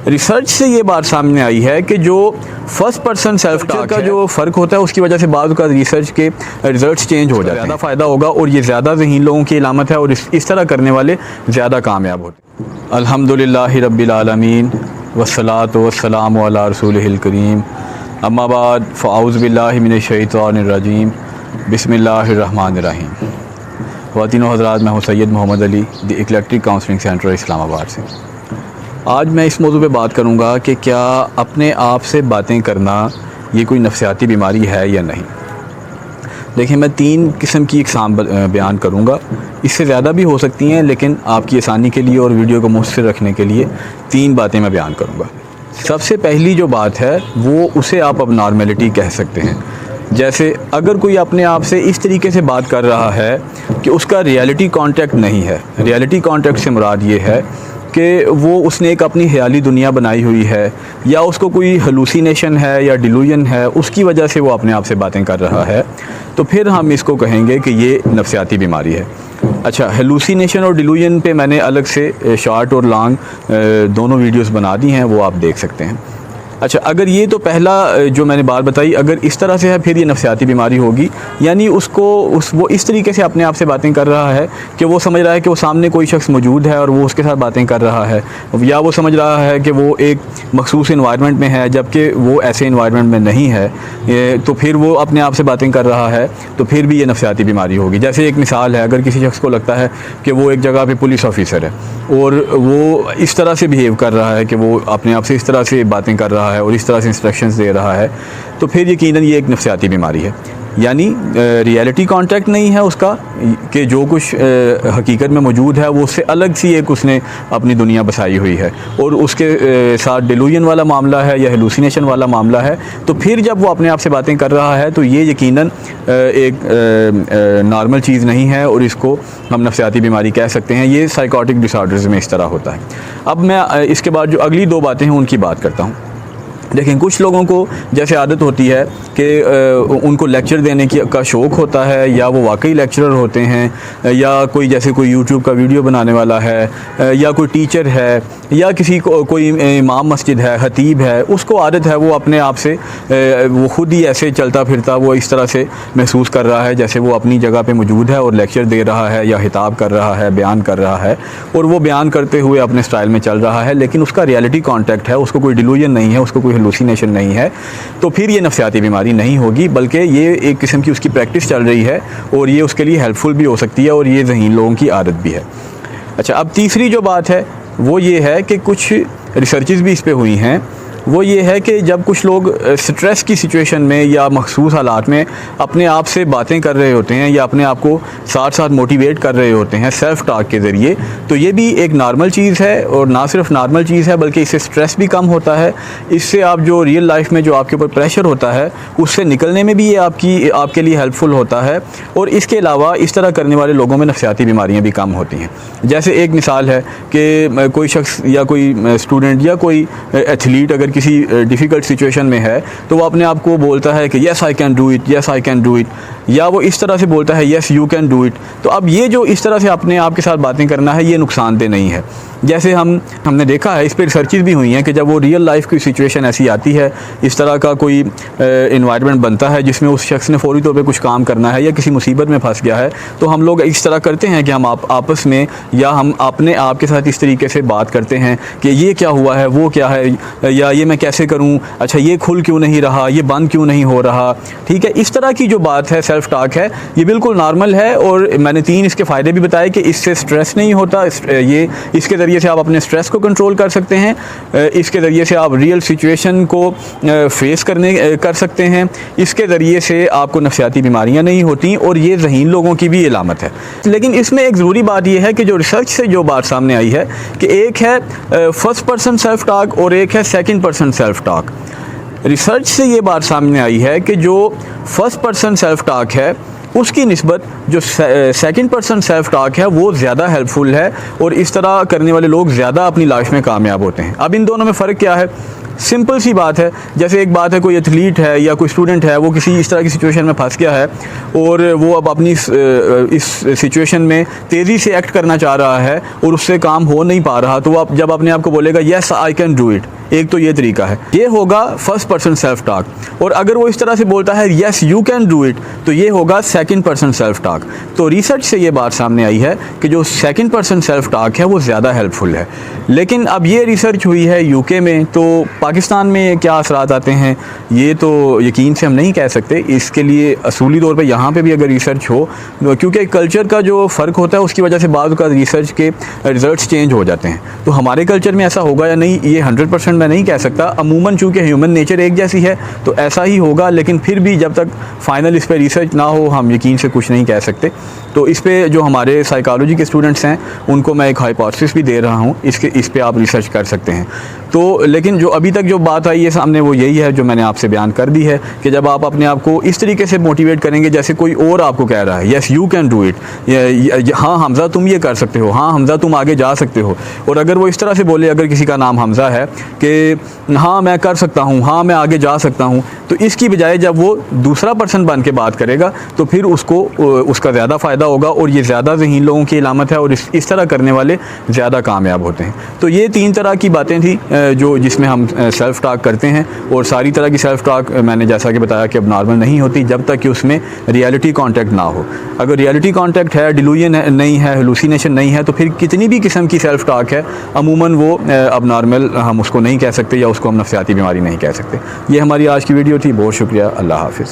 Research से ये बात सामने आई है कि जो फर्स्ट पर्सन सेल्फ टॉक का जो फ़र्क होता है उसकी वजह से बाद का रिसर्च के रिजल्ट्स चेंज हो जाते हैं, ज़्यादा फ़ायदा होगा और ये ज़्यादा ज़हीन लोगों की इलामत है और इस तरह करने वाले ज़्यादा कामयाब होते हैं। अल्हम्दुलिल्लाहि रब्बिल आलमीन वस्सलातु वस्सलामु अला रसूलिहिल करीम अम्मा बाद फ़अऊज़ु बिल्लाहि मिनश शैतानिर रजीम बिस्मिल्लाहिर रहमानिर रहीम। ख़वातीन व हज़रात, मैं हूँ Syed Mohammad Ali, the eclectic counselling centre Islamabad से। आज मैं इस मौजू पे बात करूँगा कि क्या अपने आप से बातें करना ये कोई नफ्सियाती बीमारी है या नहीं। देखिए, मैं 3 किस्म की इकसाम बयान करूँगा, इससे ज़्यादा भी हो सकती हैं, लेकिन आपकी आसानी के लिए और वीडियो को मुस्तर रखने के लिए 3 बातें मैं बयान करूँगा। सबसे पहली जो बात है वो उसे आप अब नॉर्मेलिटी कह सकते हैं। जैसे अगर कोई अपने आप से इस तरीके से बात कर रहा है कि उसका रियलिटी कांटेक्ट नहीं है। रियलिटी कांटेक्ट से मुराद ये है कि वो उसने एक अपनी ख्याली दुनिया बनाई हुई है या उसको कोई हेलुसिनेशन है या डिलूजन है, उसकी वजह से वो अपने आप से बातें कर रहा है, तो फिर हम इसको कहेंगे कि ये नफ्सियाती बीमारी है। अच्छा, हेलुसिनेशन और डिलूजन पे मैंने अलग से शॉर्ट और लॉन्ग दोनों वीडियोस बना दी हैं, वो आप देख सकते हैं। अच्छा, अगर ये तो पहला जो मैंने बात बताई, अगर इस तरह से है फिर ये नफ्सियाती बीमारी होगी। यानी वो इस तरीके से अपने आप से बातें कर रहा है कि वो समझ रहा है कि वो सामने कोई शख्स मौजूद है और वो उसके साथ बातें कर रहा है, या वो समझ रहा है कि वो एक मखसूस इन्वायरमेंट में है जबकि वो ऐसे इन्वायरमेंट में नहीं है, तो फिर वो अपने आप से बातें कर रहा है, तो फिर भी ये नफ्सियाती बीमारी होगी। जैसे एक मिसाल है, अगर किसी शख्स को लगता है कि वो एक जगह पर पुलिस ऑफिसर है और वो इस तरह से बिहेव कर रहा है कि वो अपने आप से इस तरह से बातें कर रहा है और इस तरह से इंस्ट्रक्शंस दे रहा है, तो फिर यकीनन ये एक नफ्सियाती बीमारी है। यानी रियलिटी कांटेक्ट नहीं है उसका कि जो कुछ हकीकत में मौजूद है वो उससे अलग सी एक उसने अपनी दुनिया बसाई हुई है, और उसके साथ डिलूजन वाला मामला है या हेलुसिनेशन वाला मामला है, तो फिर जब वो अपने आप से बातें कर रहा है तो ये यकीनन एक नॉर्मल चीज़ नहीं है और इसको हम नफ्सियाती बीमारी कह सकते हैं। ये साइकोटिक डिसऑर्डर्स में इस तरह होता है। अब मैं इसके बाद जो अगली 2 बातें हैं उनकी बात करता हूँ। देखें, कुछ लोगों को जैसे आदत होती है कि उनको लेक्चर देने का शौक़ होता है, या वो वाकई लेक्चरर होते हैं, या कोई जैसे कोई यूट्यूब का वीडियो बनाने वाला है, या कोई टीचर है, या किसी को कोई इमाम मस्जिद है, खतीब है, उसको आदत है वो अपने आप से वो ख़ुद ही ऐसे चलता फिरता वो इस तरह से महसूस कर रहा है जैसे वो अपनी जगह पे मौजूद है और लेक्चर दे रहा है या खिताब कर रहा है, बयान कर रहा है, और वो बयान करते हुए अपने स्टाइल में चल रहा है, लेकिन उसका रियलिटी कांटेक्ट है, उसको कोई डिलूजन नहीं है, उसको कोई हेलुसिनेशन नहीं है, तो फिर ये नफ्सियाती बीमारी नहीं होगी, बल्कि ये एक किस्म की उसकी प्रैक्टिस चल रही है और ये उसके लिए हेल्पफुल भी हो सकती है और ये ज़हीन लोगों की आदत भी है। अच्छा, अब तीसरी जो बात है वो ये है कि कुछ रिसर्चेस भी इस पे हुई हैं। वो ये है कि जब कुछ लोग स्ट्रेस की सिचुएशन में या मखसूस हालात में अपने आप से बातें कर रहे होते हैं या अपने आप को साथ साथ मोटिवेट कर रहे होते हैं सेल्फ़ टॉक के ज़रिए, तो ये भी एक नॉर्मल चीज़ है, और ना सिर्फ नॉर्मल चीज़ है बल्कि इससे स्ट्रेस भी कम होता है। इससे आप जो रियल लाइफ में जो आपके ऊपर प्रेशर होता है उससे निकलने में भी ये आपके लिए हेल्पफुल होता है, और इसके अलावा इस तरह करने वाले लोगों में नफ्सियाती बीमारियाँ भी कम होती हैं। जैसे एक मिसाल है कि कोई शख्स या कोई स्टूडेंट या कोई एथलीट अगर किसी डिफ़िकल्ट सिचुएशन में है तो वो अपने आप को बोलता है कि yes I can do it, yes I can do it, या वो इस तरह से बोलता है yes you can do it. तो अब ये जो इस तरह से अपने आप के साथ बातें करना है ये नुकसानदेह नहीं है। जैसे हमने देखा है, इस पर रिसर्चेस भी हुई हैं कि जब वो रियल लाइफ की सिचुएशन ऐसी आती है, इस तरह का कोई इन्वायरमेंट बनता है जिसमें उस शख्स ने फ़ौरी तौर पे कुछ काम करना है या किसी मुसीबत में फंस गया है, तो हम लोग इस तरह करते हैं कि हम आपस में या हम अपने आप के साथ इस तरीके से बात करते हैं कि ये क्या हुआ है, वो क्या है, या ये मैं कैसे करूँ, अच्छा ये खुल क्यों नहीं रहा, ये बंद क्यों नहीं हो रहा। ठीक है, इस तरह की जो बात है सेल्फ टॉक है, ये बिल्कुल नॉर्मल है, और मैंने 3 इसके फ़ायदे भी बताए कि इससे स्ट्रेस नहीं होता, ये इसके ज़रिए से आप अपने स्ट्रेस को कंट्रोल कर सकते हैं, इसके ज़रिए से आप रियल सिचुएशन को फेस कर सकते हैं, इसके ज़रिए से आपको नफ्सियाती बीमारियां नहीं होती, और ये ज़हीन लोगों की भी इलामत है। लेकिन इसमें एक ज़रूरी बात यह है कि जो रिसर्च से जो बात सामने आई है कि एक है फर्स्ट पर्सन सेल्फ टॉक और एक है second person self talk. Research से ये बात सामने आई है कि जो फर्स्ट पर्सन सेल्फ टॉक है उसकी निस्बत जो सेकंड पर्सन सेल्फ टॉक है वो ज़्यादा हेल्पफुल है, और इस तरह करने वाले लोग ज़्यादा अपनी लाइफ में कामयाब होते हैं। अब इन दोनों में फ़र्क क्या है? सिंपल सी बात है, जैसे एक बात है कोई एथलीट है या कोई स्टूडेंट है, वो किसी इस तरह की सिचुएशन में फंस गया है और वो अब अपनी इस सिचुएशन में तेज़ी से एक्ट करना चाह रहा है और उससे काम हो नहीं पा रहा, तो वो जब अपने आप को बोलेगा yes I can do it, एक तो ये तरीका है, ये होगा फर्स्ट पर्सन सेल्फ टॉक। और अगर वो इस तरह से बोलता है yes you can do it, तो ये होगा सेकंड पर्सन सेल्फ टॉक। तो रिसर्च से ये बात सामने आई है कि जो सेकंड पर्सन सेल्फ टॉक है वो ज़्यादा हेल्पफुल है। लेकिन अब ये रिसर्च हुई है यूके में, तो पाकिस्तान में क्या असरात आते हैं ये तो यकीन से हम नहीं कह सकते। इसके लिए असूली तौर पे यहाँ पे भी अगर रिसर्च हो, क्योंकि कल्चर का जो फ़र्क होता है उसकी वजह से बाद का रिसर्च के रिज़ल्ट्स चेंज हो जाते हैं। तो हमारे कल्चर में ऐसा होगा या नहीं ये 100% मैं नहीं कह सकता। अमूमन चूँकि ह्यूमन नेचर एक जैसी है तो ऐसा ही होगा, लेकिन फिर भी जब तक फाइनल इस पर रिसर्च ना हो हम यकीन से कुछ नहीं कह सकते। तो इस पे जो हमारे साइकोलॉजी के स्टूडेंट्स हैं उनको मैं एक हाइपोथेसिस भी दे रहा हूँ, इस पे आप रिसर्च कर सकते हैं। तो लेकिन जो अभी तक जो बात आई है सामने वो यही है जो मैंने आपसे बयान कर दी है कि जब आप अपने आप को इस तरीके से मोटिवेट करेंगे जैसे कोई और आपको कह रहा है yes you can do it, हाँ हमज़ा तुम ये कर सकते हो, हाँ हमज़ा तुम आगे जा सकते हो। और अगर वो इस तरह से बोले, अगर किसी का नाम हमज़ा है कि हाँ मैं कर सकता हूँ, हाँ मैं आगे जा सकता हूँ, तो इसकी बजाय जब वो दूसरा पर्सन बन के बात करेगा तो फिर उसको उसका ज़्यादा फ़ायदा होगा और ये ज़्यादा ज़हीन लोगों की इलामत है और इस तरह करने वाले ज़्यादा कामयाब होते हैं। तो ये 3 तरह की बातें थी जो जिसमें हम सेल्फ़ टॉक करते हैं, और सारी तरह की सेल्फ़ टॉक मैंने जैसा कि बताया कि अब नॉर्मल नहीं होती जब तक कि उसमें रियलिटी कांटेक्ट ना हो। अगर रियलिटी कांटेक्ट है, डिलूजन नहीं है, हेलुसिनेशन नहीं है, तो फिर कितनी भी किस्म की सेल्फ़ टॉक है अमूमन वो अब नॉर्मल हम उसको नहीं कह सकते या उसको हम नफ्सियाती बीमारी नहीं कह सकते। ये हमारी आज की वीडियो थी। बहुत शुक्रिया। अल्लाह हाफ़िज़।